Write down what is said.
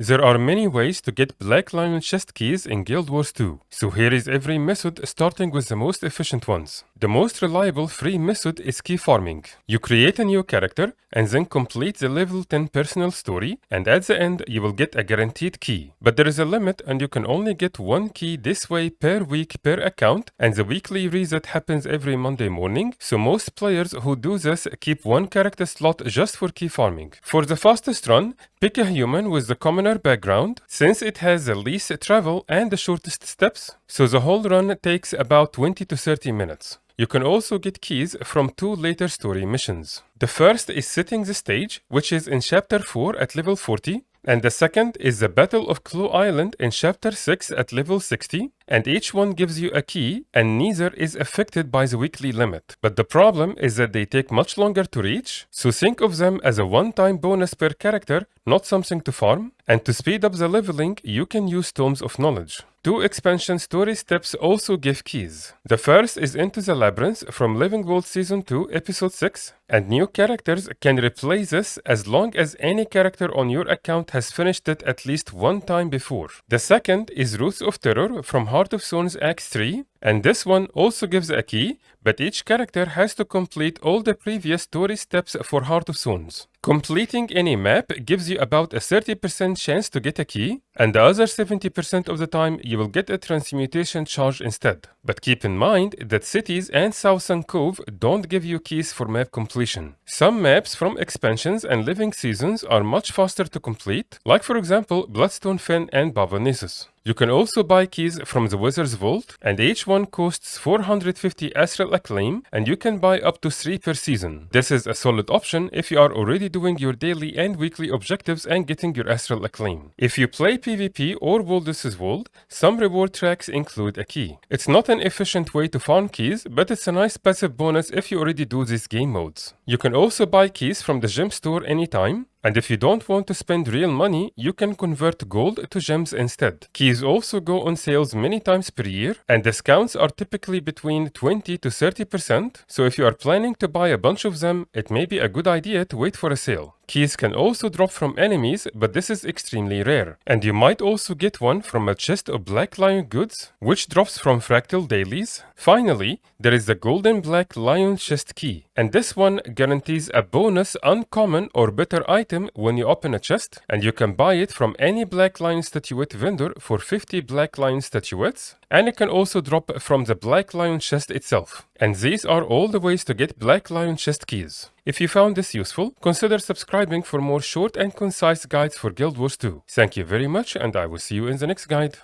There are many ways to get Black Lion chest keys in Guild Wars 2, so here is every method starting with the most efficient ones. The most reliable free method is key farming. You create a new character and then complete the level 10 personal story, and at the end you will get a guaranteed key. But there is a limit and you can only get one key this way per week per account, and the weekly reset happens every Monday morning, so most players who do this keep one character slot just for key farming. For the fastest run, pick a human with the commoner background, since it has the least travel and the shortest steps, so the whole run takes about 20 to 30 minutes. You can also get keys from two later story missions. The first is setting the stage, which is in Chapter 4 at level 40, and the second is the Battle of Clue Island in Chapter 6 at level 60, and each one gives you a key, and neither is affected by the weekly limit. But the problem is that they take much longer to reach, so think of them as a one-time bonus per character, not something to farm. And to speed up the leveling, you can use Tomes of Knowledge. Two expansion story steps also give keys. The first is Into the Labyrinth from Living World Season 2 Episode 6, and new characters can replay this as long as any character on your account has finished it at least one time before. The second is Roots of Terror from Heart of Stones Act 3, and this one also gives a key, but each character has to complete all the previous story steps for Heart of Stones. Completing any map gives you about a 30% chance to get a key, and the other 70% of the time you will get a transmutation charge instead. But keep in mind that cities and Southern Cove don't give you keys for map completion. Some maps from expansions and living seasons are much faster to complete, like for example Bloodstone Fen and Baba Nessus. You can also buy keys from the Wizard's Vault, and each one costs 450 Astral Acclaim, and you can buy up to 3 per season. This is a solid option if you are already doing your daily and weekly objectives and getting your Astral Acclaim. If you play PvP or Wilderness World, some reward tracks include a key. It's not an efficient way to farm keys, but it's a nice passive bonus if you already do these game modes. You can also buy keys from the gem store anytime, and if you don't want to spend real money, you can convert gold to gems instead. Keys also go on sales many times per year, and discounts are typically between 20 to 30%, so if you are planning to buy a bunch of them, it may be a good idea to wait for a sale. Keys can also drop from enemies, but this is extremely rare. And you might also get one from a chest of Black Lion goods, which drops from fractal dailies. Finally, there is the Golden Black Lion chest key, and this one guarantees a bonus uncommon or better item when you open a chest, and you can buy it from any Black Lion statuette vendor for 50 Black Lion statuettes, and it can also drop from the Black Lion chest itself. And these are all the ways to get Black Lion chest keys. If you found this useful, consider subscribing for more short and concise guides for Guild Wars 2. Thank you very much, and I will see you in the next guide.